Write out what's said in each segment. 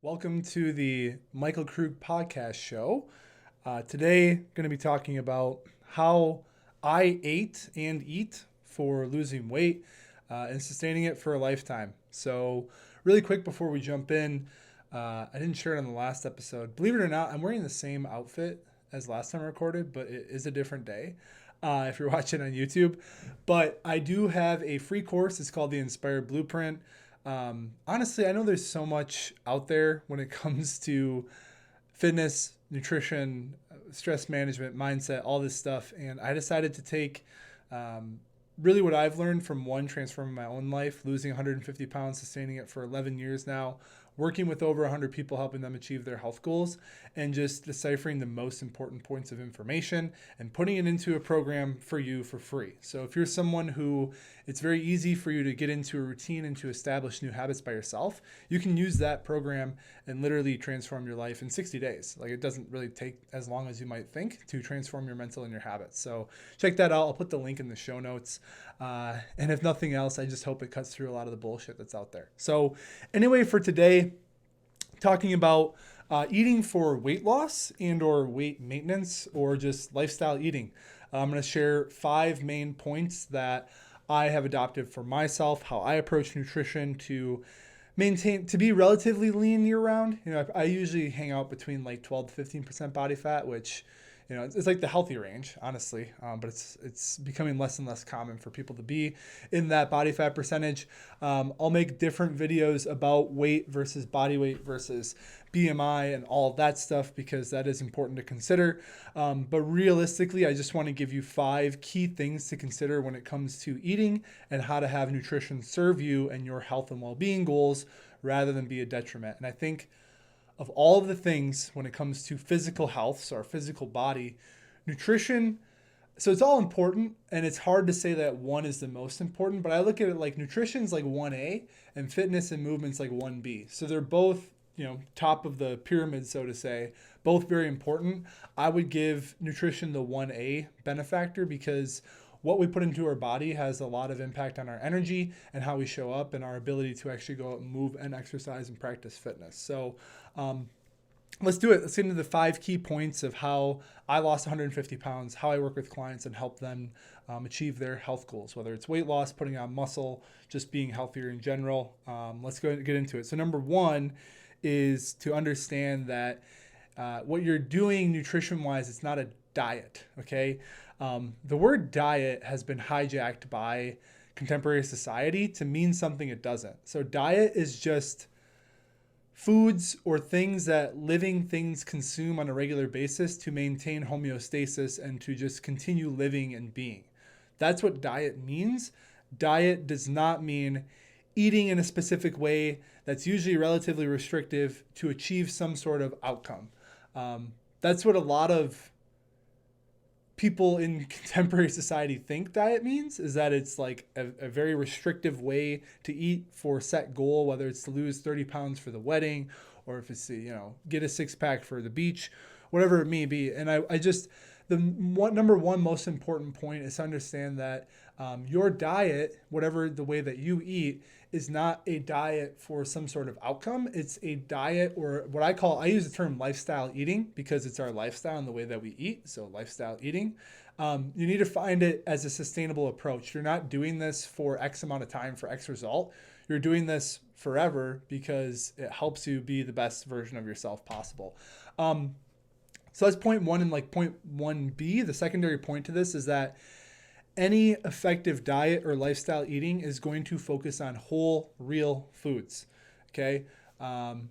Welcome to the Michael Krug podcast show. Today, going to be talking about how I ate and eat for losing weight and sustaining it for a lifetime. So, really quick before we jump in, I didn't share it on the last episode. Believe it or not, I'm wearing the same outfit as last time I recorded, but it is a different day. If you're watching on YouTube, but I do have a free course. It's called the Inspired Blueprint. Honestly, I know there's so much out there when it comes to fitness, nutrition, stress management, mindset, all this stuff. And I decided to take really what I've learned from transforming my own life, losing 150 pounds, sustaining it for 11 years now, working with over 100 people, helping them achieve their health goals, and just deciphering the most important points of information and putting it into a program for you for free. So if you're someone who it's very easy for you to get into a routine and to establish new habits by yourself, you can use that program and literally transform your life in 60 days. Like, it doesn't really take as long as you might think to transform your mental and your habits. So check that out. I'll put the link in the show notes. And if nothing else, I just hope it cuts through a lot of the bullshit that's out there. So anyway, for today, talking about eating for weight loss and or weight maintenance or just lifestyle eating. I'm going to share 5 main points that I have adopted for myself, how I approach nutrition to be relatively lean year round. I usually hang out between like 12 to 15% body fat, which, it's like the healthy range, honestly. But it's becoming less and less common for people to be in that body fat percentage. I'll make different videos about weight versus body weight versus BMI and all of that stuff because that is important to consider. But realistically, I just want to give you 5 key things to consider when it comes to eating and how to have nutrition serve you and your health and well-being goals rather than be a detriment. And I think of all of the things when it comes to physical health, so our physical body, nutrition, so it's all important, and it's hard to say that one is the most important, but I look at it like nutrition's like 1A and fitness and movement's like 1B. So they're both, top of the pyramid, so to say, both very important. I would give nutrition the 1A benefactor because what we put into our body has a lot of impact on our energy and how we show up and our ability to actually go out and move and exercise and practice fitness. So let's do it. Let's get into the 5 key points of how I lost 150 pounds, how I work with clients and help them achieve their health goals, whether it's weight loss, putting on muscle, just being healthier in general. Let's go and get into it. So number 1 is to understand that what you're doing nutrition-wise, it's not a diet, okay? The word diet has been hijacked by contemporary society to mean something it doesn't. So diet is just foods or things that living things consume on a regular basis to maintain homeostasis and to just continue living and being. That's what diet means. Diet does not mean eating in a specific way that's usually relatively restrictive to achieve some sort of outcome. That's what a lot of people in contemporary society think diet means, is that it's like a very restrictive way to eat for a set goal, whether it's to lose 30 pounds for the wedding or if it's to, get a 6-pack for the beach, whatever it may be. And I just, number one most important point is to understand that your diet, whatever the way that you eat, is not a diet for some sort of outcome. It's a diet, or what I use the term lifestyle eating because it's our lifestyle and the way that we eat. So lifestyle eating, you need to find it as a sustainable approach. You're not doing this for X amount of time for X result. You're doing this forever because it helps you be the best version of yourself possible. So that's point 1. And like point 1B, the secondary point to this is that any effective diet or lifestyle eating is going to focus on whole, real foods. Okay.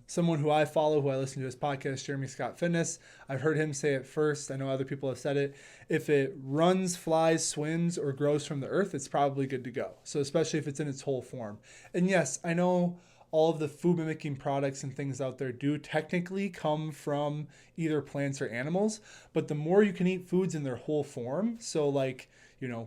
Someone who I follow, who I listen to his podcast, Jeremy Scott Fitness, I've heard him say it first. I know other people have said it. If it runs, flies, swims, or grows from the earth, it's probably good to go. So especially if it's in its whole form. And yes, I know all of the food mimicking products and things out there do technically come from either plants or animals, but the more you can eat foods in their whole form, so like,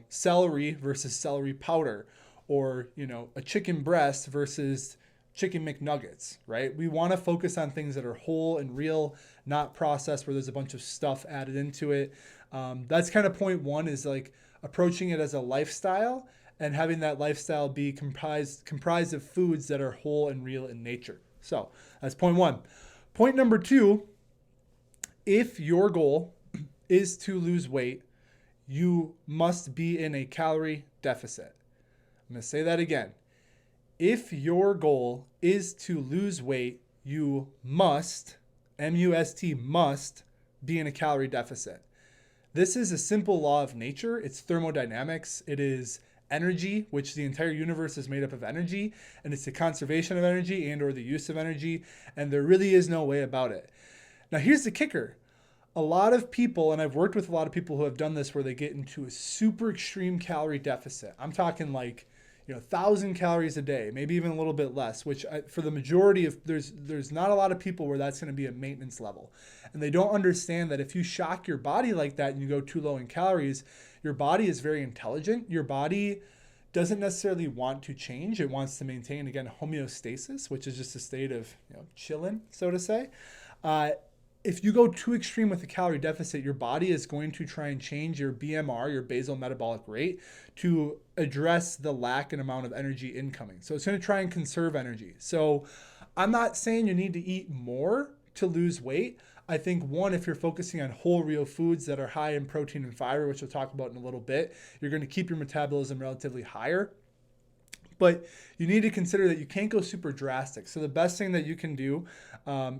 celery versus celery powder, or, a chicken breast versus chicken McNuggets, right? We want to focus on things that are whole and real, not processed where there's a bunch of stuff added into it. That's kind of point 1, is like approaching it as a lifestyle and having that lifestyle be comprised of foods that are whole and real in nature. So that's point one. Point number two, if your goal is to lose weight, you must be in a calorie deficit. I'm going to say that again. If your goal is to lose weight, you must, M-U-S-T, must be in a calorie deficit. This is a simple law of nature. It's thermodynamics. It is energy, which the entire universe is made up of energy, and it's the conservation of energy and or the use of energy, and there really is no way about it. Now, here's the kicker. A lot of people, and I've worked with a lot of people who have done this, where they get into a super extreme calorie deficit. I'm talking like, 1,000 calories a day, maybe even a little bit less, which for the majority of, there's not a lot of people where that's going to be a maintenance level. And they don't understand that if you shock your body like that and you go too low in calories, your body is very intelligent. Your body doesn't necessarily want to change. It wants to maintain, again, homeostasis, which is just a state of chilling, so to say. If you go too extreme with the calorie deficit, your body is going to try and change your BMR, your basal metabolic rate, to address the lack and amount of energy incoming. So it's going to try and conserve energy. So I'm not saying you need to eat more to lose weight. I think one, if you're focusing on whole real foods that are high in protein and fiber, which we'll talk about in a little bit, you're going to keep your metabolism relatively higher. But you need to consider that you can't go super drastic. So the best thing that you can do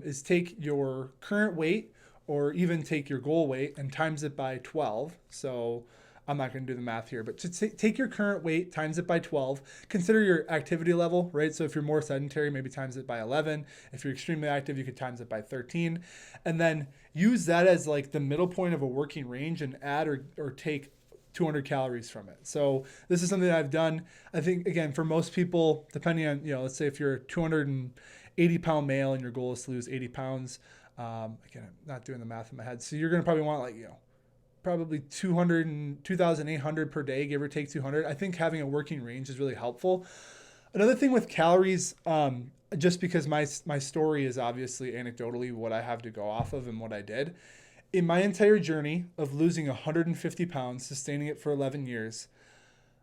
is take your current weight, or even take your goal weight and times it by 12. So I'm not going to do the math here, but take your current weight, times it by 12. Consider your activity level, right? So if you're more sedentary, maybe times it by 11. If you're extremely active, you could times it by 13. And then use that as like the middle point of a working range, and add or take 200 calories from it. So this is something that I've done. I think, again, for most people, depending on, let's say if you're a 280 pound male and your goal is to lose 80 pounds, again, I'm not doing the math in my head. So you're going to probably want probably 2,800 per day, give or take 200. I think having a working range is really helpful. Another thing with calories, just because my story is obviously anecdotally what I have to go off of and what I did. In my entire journey of losing 150 pounds, sustaining it for 11 years,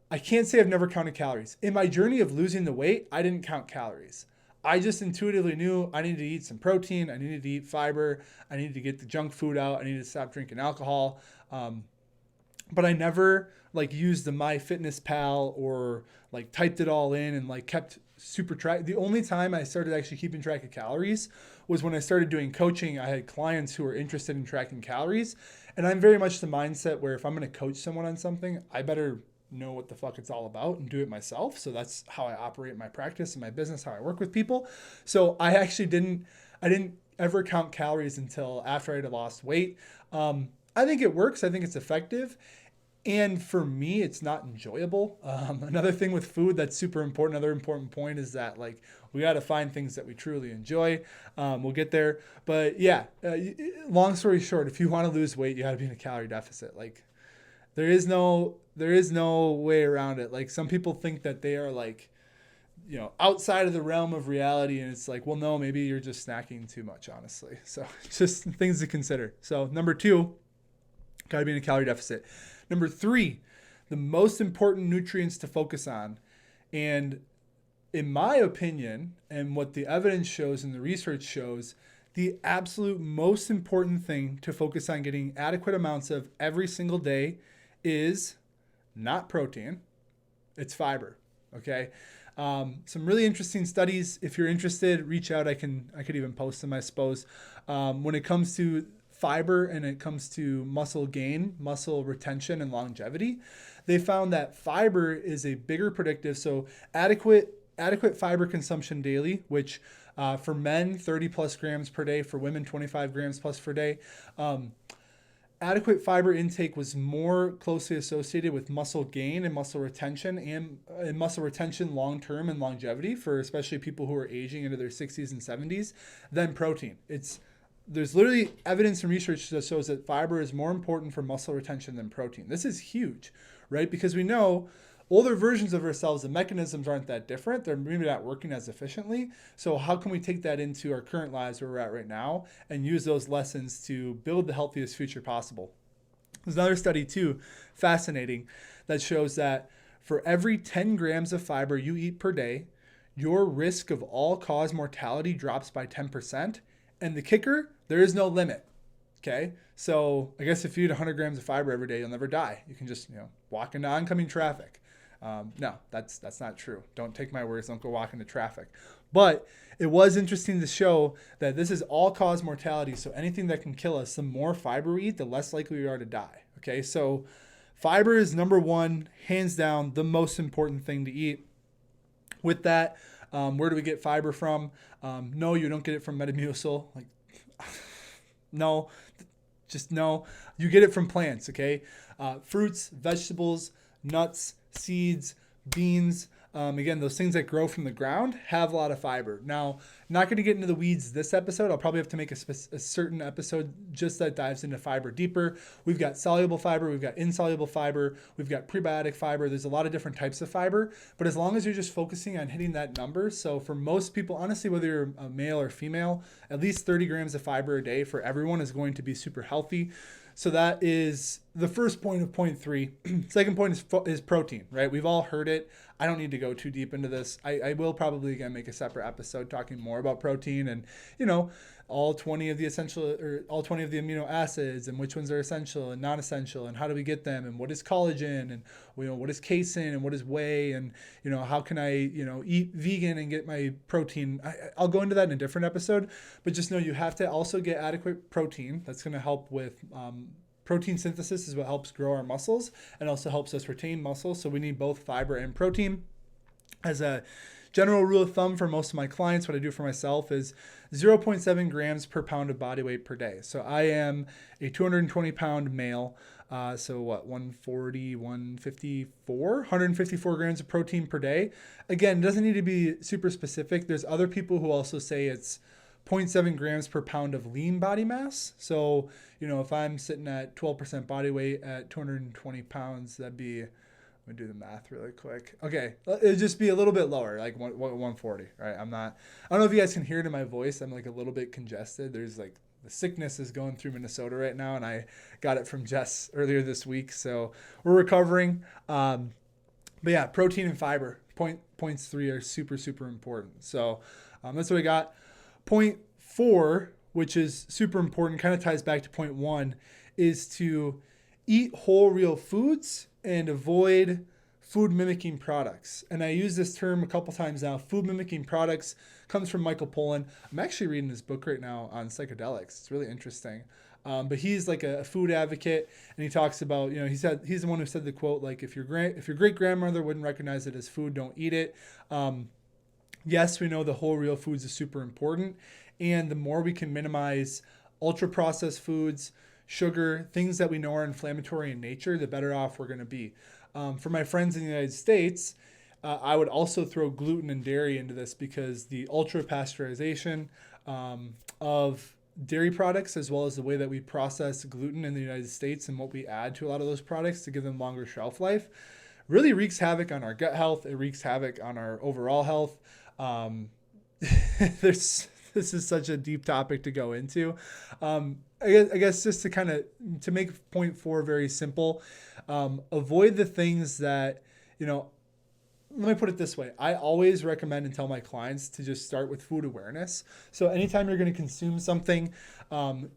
I can't say I've never counted calories. In my journey of losing the weight, I didn't count calories. I just intuitively knew I needed to eat some protein, I needed to eat fiber, I needed to get the junk food out, I needed to stop drinking alcohol. But I never used the MyFitnessPal or typed it all in and kept super track. The only time I started actually keeping track of calories was when I started doing coaching. I had clients who were interested in tracking calories, and I'm very much the mindset where if I'm going to coach someone on something, I better know what the fuck it's all about and do it myself. So that's how I operate my practice and my business, how I work with people. So I actually didn't ever count calories until after I had lost weight. I think it works. I think it's effective. And for me, it's not enjoyable. Another thing with food that's super important, another important point is that we got to find things that we truly enjoy. We'll get there. But yeah, long story short, if you want to lose weight, you got to be in a calorie deficit. There is no way around it. Some people think that they are outside of the realm of reality. And it's well, no, maybe you're just snacking too much, honestly. So just things to consider. So number 2, got to be in a calorie deficit. Number 3, the most important nutrients to focus on. And in my opinion, and what the evidence shows and the research shows, the absolute most important thing to focus on getting adequate amounts of every single day is not protein, it's fiber. Okay. Some really interesting studies. If you're interested, reach out. I could even post them, I suppose. When it comes to fiber and it comes to muscle gain, muscle retention, and longevity, they found that fiber is a bigger predictive. So adequate fiber consumption daily, which for men, 30 plus grams per day, for women, 25 grams plus per day. Adequate fiber intake was more closely associated with muscle gain and muscle retention, and muscle retention long-term and longevity for especially people who are aging into their 60s and 70s than protein. There's literally evidence and research that shows that fiber is more important for muscle retention than protein. This is huge, right? Because we know older versions of ourselves, the mechanisms aren't that different. They're maybe not working as efficiently. So how can we take that into our current lives where we're at right now and use those lessons to build the healthiest future possible? There's another study too, fascinating, that shows that for every 10 grams of fiber you eat per day, your risk of all-cause mortality drops by 10%. And the kicker, there is no limit. Okay, so I guess if you eat 100 grams of fiber every day, you'll never die. You can just walk into oncoming traffic. No, that's not true. Don't take my words. Don't go walk into traffic. But it was interesting to show that this is all-cause mortality. So anything that can kill us, the more fiber we eat, the less likely we are to die. Okay, so fiber is number one, hands down, the most important thing to eat. With that, where do we get fiber from? No, you don't get it from Metamucil. No, just no. You get it from plants, okay? Fruits, vegetables, nuts, seeds, beans. Again, those things that grow from the ground have a lot of fiber. Now, not going to get into the weeds this episode. I'll probably have to make a certain episode just that dives into fiber deeper. We've got soluble fiber. We've got insoluble fiber. We've got prebiotic fiber. There's a lot of different types of fiber. But as long as you're just focusing on hitting that number, so for most people, honestly, whether you're a male or female, at least 30 grams of fiber a day for everyone is going to be super healthy. So that is the first point of point 3. Second point is protein, right? We've all heard it. I don't need to go too deep into this. I will probably again make a separate episode talking more about protein and all 20 of the amino acids and which ones are essential and non-essential and how do we get them and what is collagen and what is casein and what is whey and how can I eat vegan and get my protein. I'll go into that in a different episode, but just know you have to also get adequate protein. That's going to help with protein synthesis is what helps grow our muscles and also helps us retain muscle. So we need both fiber and protein. As a general rule of thumb for most of my clients, what I do for myself is 0.7 grams per pound of body weight per day. So I am a 220 pound male. So 140, 154 grams of protein per day. Again, it doesn't need to be super specific. There's other people who also say it's 0.7 grams per pound of lean body mass. So, if I'm sitting at 12% body weight at 220 pounds, that'd be, let me do the math really quick. Okay. It'd just be a little bit lower, like 140, right? I don't know if you guys can hear it in my voice. I'm like a little bit congested. There's the sickness is going through Minnesota right now. And I got it from Jess earlier this week. So we're recovering. But yeah, protein and fiber, points 3 are super, super important. So that's what we got. Point 4, which is super important, kind of ties back to point 1, is to eat whole real foods and avoid food mimicking products. And I use this term a couple times now. Food mimicking products comes from Michael Pollan. I'm actually reading his book right now on psychedelics. It's really interesting. But he's like a food advocate, and he talks about, he's the one who said the quote, like, if your great grandmother wouldn't recognize it as food, don't eat it. Yes, we know the whole real foods is super important. And the more we can minimize ultra processed foods, sugar, things that we know are inflammatory in nature, the better off we're going to be. For my friends in the United States, I would also throw gluten and dairy into this because the ultra pasteurization of dairy products, as well as the way that we process gluten in the United States and what we add to a lot of those products to give them longer shelf life, really wreaks havoc on our gut health. It wreaks havoc on our overall health. This is such a deep topic to go into. I guess just to make point 4 very simple, avoid the things that, let me put it this way. I always recommend and tell my clients to just start with food awareness. So anytime you're going to consume something,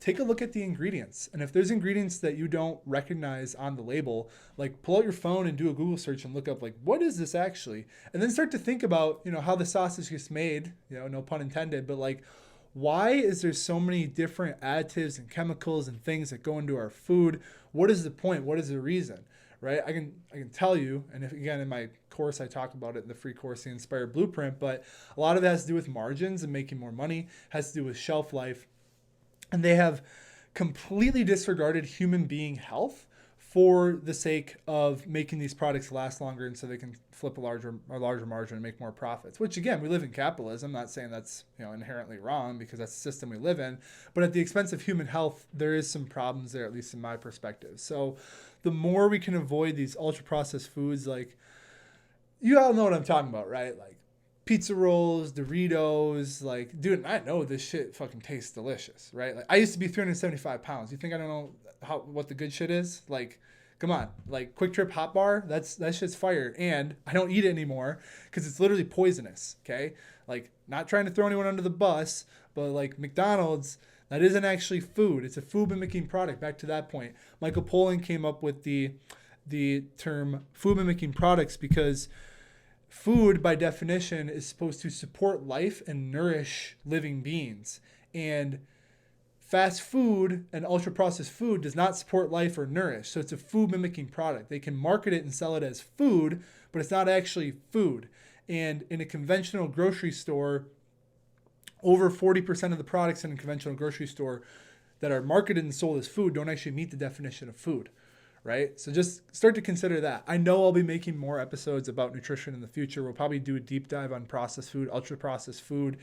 take a look at the ingredients. And if there's ingredients that you don't recognize on the label, like pull out your phone and do a Google search and look up like, what is this actually? And then start to think about, how the sausage gets made, no pun intended, but like, why is there so many different additives and chemicals and things that go into our food? What is the point? What is the reason? Right? I can tell you, and if, again, in my course, I talk about it in the free course, The Inspired Blueprint, but a lot of it has to do with margins and making more money, has to do with shelf life. And they have completely disregarded human being health for the sake of making these products last longer and so they can flip a larger margin and make more profits, which again, we live in capitalism. I'm not saying that's inherently wrong because that's the system we live in, but at the expense of human health, there is some problems there, at least in my perspective. So the more we can avoid these ultra processed foods, like you all know what I'm talking about, right? Like pizza rolls, Doritos, like, dude, I know this shit fucking tastes delicious, right? Like I used to be 375 pounds. You think I don't know what the good shit is? Like, Come on, like Quick Trip Hot Bar, that shit's fire, and I don't eat it anymore because it's literally poisonous. Okay, like not trying to throw anyone under the bus, but like McDonald's, that isn't actually food. It's a food mimicking product. Back to that point, Michael Pollan came up with the term food mimicking products because food, by definition, is supposed to support life and nourish living beings, and fast food and ultra processed food does not support life or nourish. So it's a food mimicking product. They can market it and sell it as food, but it's not actually food. And in a conventional grocery store, over 40% of the products in a conventional grocery store that are marketed and sold as food don't actually meet the definition of food, right? So just start to consider that. I know I'll be making more episodes about nutrition in the future. We'll probably do a deep dive on processed food, ultra processed food,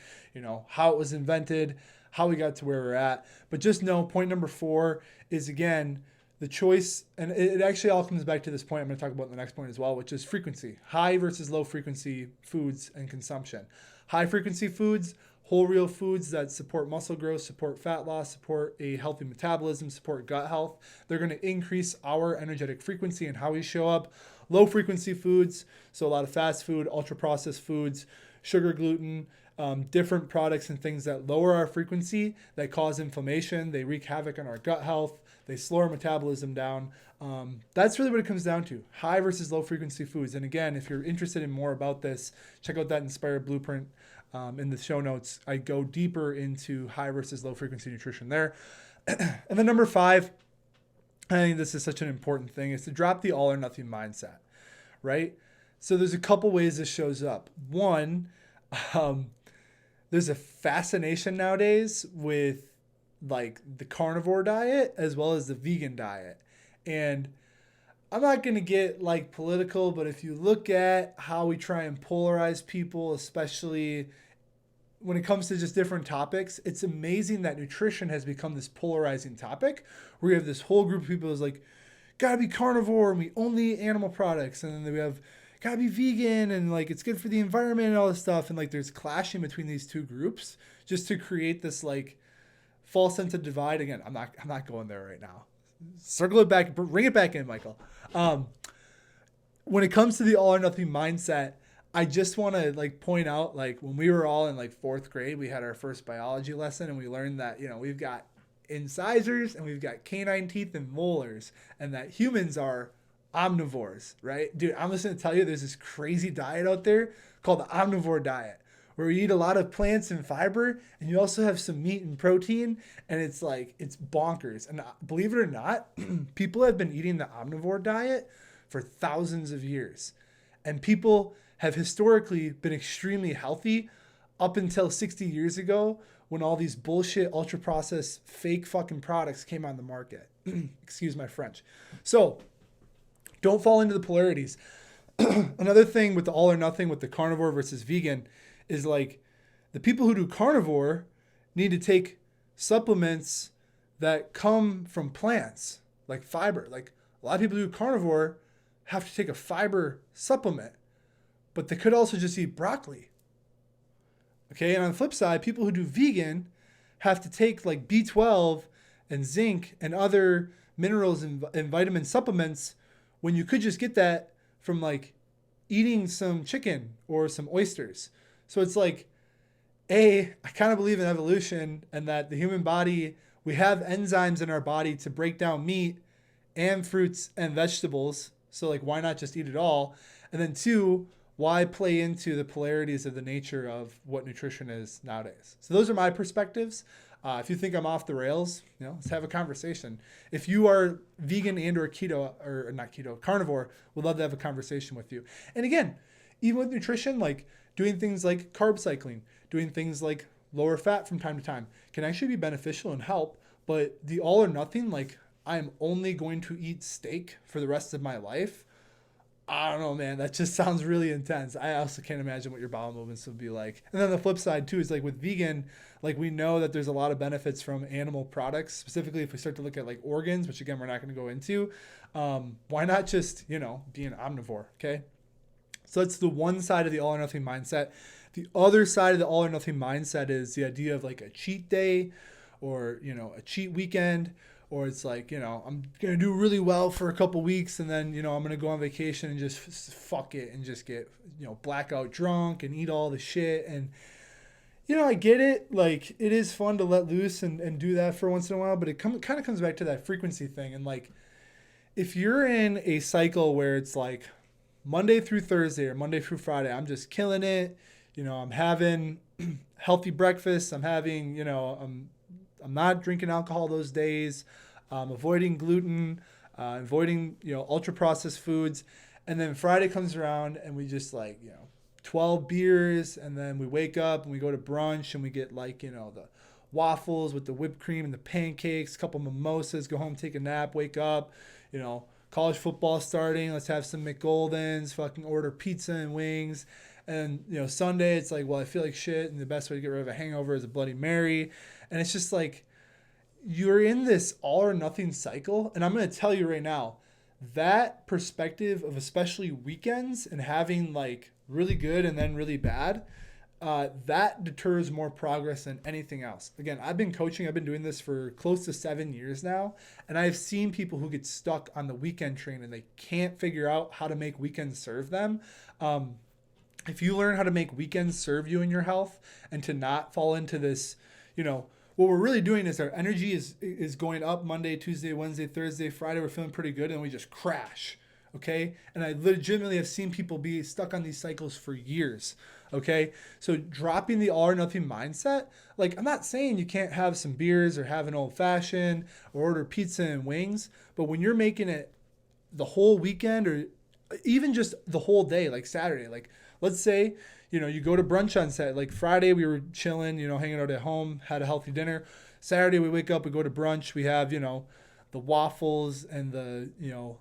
how it was invented, how we got to where we're at. But just know point number 4 is, again, the choice. And it actually all comes back to this point I'm going to talk about in the next point as well, which is frequency. High versus low frequency foods and consumption. High frequency foods, whole real foods that support muscle growth, support fat loss, support a healthy metabolism, support gut health. They're going to increase our energetic frequency and how we show up. Low frequency foods, so a lot of fast food, ultra processed foods, sugar, gluten, different products and things that lower our frequency, that cause inflammation, they wreak havoc on our gut health, they slow our metabolism down. That's really what it comes down to, high versus low frequency foods. And again, if you're interested in more about this, check out that Inspired Blueprint in the show notes. I go deeper into high versus low frequency nutrition there. And then number 5, I think this is such an important thing, is to drop the all or nothing mindset, right? So there's a couple ways this shows up. One, there's a fascination nowadays with like the carnivore diet as well as the vegan diet. And I'm not going to get like political, but if you look at how we try and polarize people, especially when it comes to just different topics, it's amazing that nutrition has become this polarizing topic where you have this whole group of people who's like, gotta be carnivore and we only eat animal products. And then we have gotta be vegan and like it's good for the environment and all this stuff. And like there's clashing between these two groups just to create this like false sense of divide. Again, I'm not going there right now. Circle it back, bring it back in, Michael. When it comes to the all or nothing mindset, I just want to like point out, like when we were all in like 4th grade, we had our first biology lesson and we learned that, we've got incisors and we've got canine teeth and molars, and that humans are omnivores, right? Dude, I'm just going to tell you, there's this crazy diet out there called the omnivore diet, where you eat a lot of plants and fiber, and you also have some meat and protein, and it's bonkers. And believe it or not, people have been eating the omnivore diet for thousands of years. And people have historically been extremely healthy up until 60 years ago when all these bullshit, ultra-processed, fake fucking products came on the market. Excuse my French. So don't fall into the polarities. Another thing with the all or nothing with the carnivore versus vegan is like the people who do carnivore need to take supplements that come from plants, like fiber. Like a lot of people who do carnivore have to take a fiber supplement, but they could also just eat broccoli. Okay, and on the flip side, people who do vegan have to take like B12 and zinc and other minerals and vitamin supplements when you could just get that from like eating some chicken or some oysters. So it's like, I kind of believe in evolution and that the human body, we have enzymes in our body to break down meat and fruits and vegetables. So like, why not just eat it all? And then 2, why play into the polarities of the nature of what nutrition is nowadays? So those are my perspectives. If you think I'm off the rails, let's have a conversation. If you are vegan and or keto, or not keto, carnivore, we'd love to have a conversation with you. And again, even with nutrition, like doing things like carb cycling, doing things like lower fat from time to time can actually be beneficial and help. But the all or nothing, like I'm only going to eat steak for the rest of my life, I don't know, man. That just sounds really intense. I also can't imagine what your bowel movements would be like. And then the flip side too is like with vegan, like we know that there's a lot of benefits from animal products, specifically if we start to look at like organs, which again, we're not going to go into. Why not just, be an omnivore? Okay. So that's the one side of the all or nothing mindset. The other side of the all or nothing mindset is the idea of like a cheat day or, a cheat weekend, or it's like, I'm going to do really well for a couple weeks and then, I'm going to go on vacation and just fuck it and just get, blackout drunk and eat all the shit. And, I get it. Like, it is fun to let loose and do that for once in a while, but it kind of comes back to that frequency thing. And like, if you're in a cycle where it's like Monday through Thursday or Monday through Friday, I'm just killing it. I'm having healthy breakfast. I'm having, I'm not drinking alcohol those days. Avoiding gluten, avoiding, ultra processed foods. And then Friday comes around and we just 12 beers. And then we wake up and we go to brunch and we get the waffles with the whipped cream and the pancakes, a couple mimosas, go home, take a nap, wake up, college football starting. Let's have some McGoldens, fucking order pizza and wings. And, Sunday it's like, well, I feel like shit. And the best way to get rid of a hangover is a Bloody Mary. And it's just like, you're in this all or nothing cycle. And I'm going to tell you right now, that perspective of especially weekends and having really good and then really bad, that deters more progress than anything else. Again, I've been coaching. I've been doing this for close to 7 years now. And I've seen people who get stuck on the weekend train and they can't figure out how to make weekends serve them. If you learn how to make weekends serve you in your health and to not fall into this, what we're really doing is our energy is going up Monday, Tuesday, Wednesday, Thursday, Friday. We're feeling pretty good and we just crash. Okay. And I legitimately have seen people be stuck on these cycles for years. Okay. So dropping the all or nothing mindset, I'm not saying you can't have some beers or have an old fashioned or order pizza and wings, but when you're making it the whole weekend or even just the whole day, like Saturday, let's say, you go to brunch on Saturday. Like Friday, we were chilling, hanging out at home, had a healthy dinner. Saturday, we wake up, we go to brunch. We have, the waffles and the,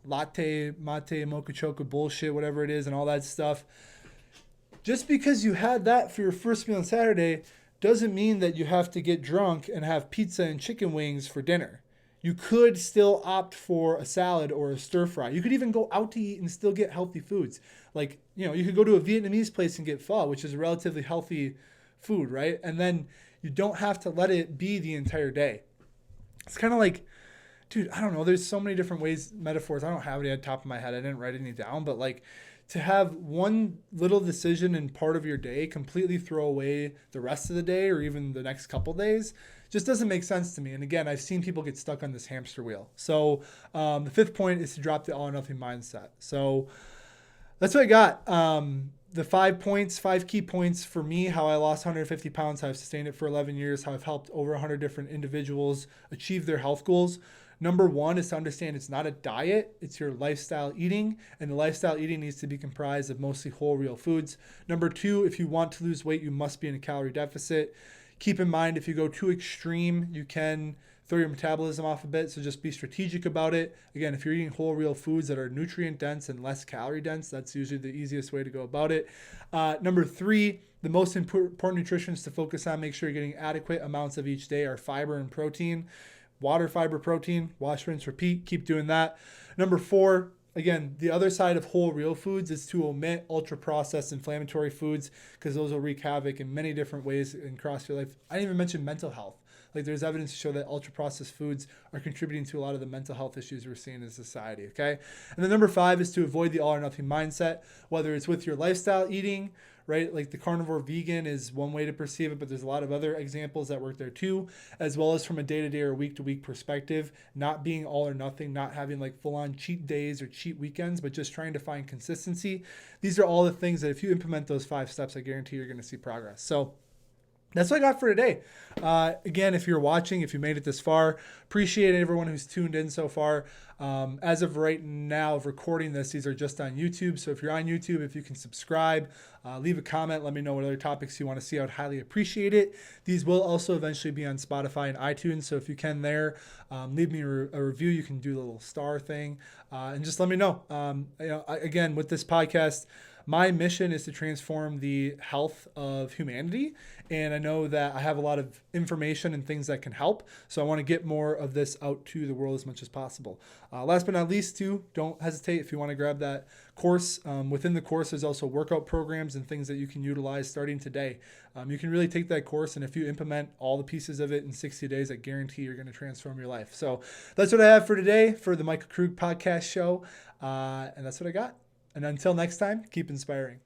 latte, mate, mocha chocolate bullshit, whatever it is, and all that stuff. Just because you had that for your first meal on Saturday doesn't mean that you have to get drunk and have pizza and chicken wings for dinner. You could still opt for a salad or a stir fry. You could even go out to eat and still get healthy foods. You could go to a Vietnamese place and get pho, which is a relatively healthy food, right? And then you don't have to let it be the entire day. It's kind of like, dude, I don't know. There's so many different ways, metaphors. I don't have it at the top of my head. I didn't write any down, but to have one little decision in part of your day completely throw away the rest of the day or even the next couple days just doesn't make sense to me. And again, I've seen people get stuck on this hamster wheel. So the fifth point is to drop the all or nothing mindset. So that's what I got. The 5 key points for me, how I lost 150 pounds, how I've sustained it for 11 years, how I've helped over 100 different individuals achieve their health goals. Number one is to understand it's not a diet, it's your lifestyle eating, and the lifestyle eating needs to be comprised of mostly whole, real foods. Number two, if you want to lose weight, you must be in a calorie deficit. Keep in mind, if you go too extreme, you can throw your metabolism off a bit, so just be strategic about it. Again, if you're eating whole, real foods that are nutrient dense and less calorie dense, that's usually the easiest way to go about it. Number three, the most important nutrients to focus on, make sure you're getting adequate amounts of each day, are fiber and protein. Water, fiber, protein, wash, rinse, repeat. Keep doing that. Number four, again, the other side of whole, real foods is to omit ultra-processed inflammatory foods because those will wreak havoc in many different ways across your life. I didn't even mention mental health. There's evidence to show that ultra-processed foods are contributing to a lot of the mental health issues we're seeing in society, okay? And then number five is to avoid the all or nothing mindset, whether it's with your lifestyle eating, right? The carnivore vegan is one way to perceive it, but there's a lot of other examples that work there too, as well as from a day-to-day or week-to-week perspective, not being all or nothing, not having full-on cheat days or cheat weekends, but just trying to find consistency. These are all the things that if you implement those 5 steps, I guarantee you're going to see progress. So that's what I got for today. Again, if you're watching, if you made it this far, appreciate everyone who's tuned in so far. As of right now of recording this, these are just on YouTube. So if you're on YouTube, if you can subscribe, leave a comment, let me know what other topics you want to see. I would highly appreciate it. These will also eventually be on Spotify and iTunes. So if you can there, leave me a review. You can do the little star thing and just let me know. Again, with this podcast, my mission is to transform the health of humanity. And I know that I have a lot of information and things that can help. So I want to get more of this out to the world as much as possible. Last but not least, too, don't hesitate if you want to grab that course. Within the course, there's also workout programs and things that you can utilize starting today. You can really take that course, and if you implement all the pieces of it in 60 days, I guarantee you're going to transform your life. So that's what I have for today for the Michael Krug podcast show. And that's what I got. And until next time, keep inspiring.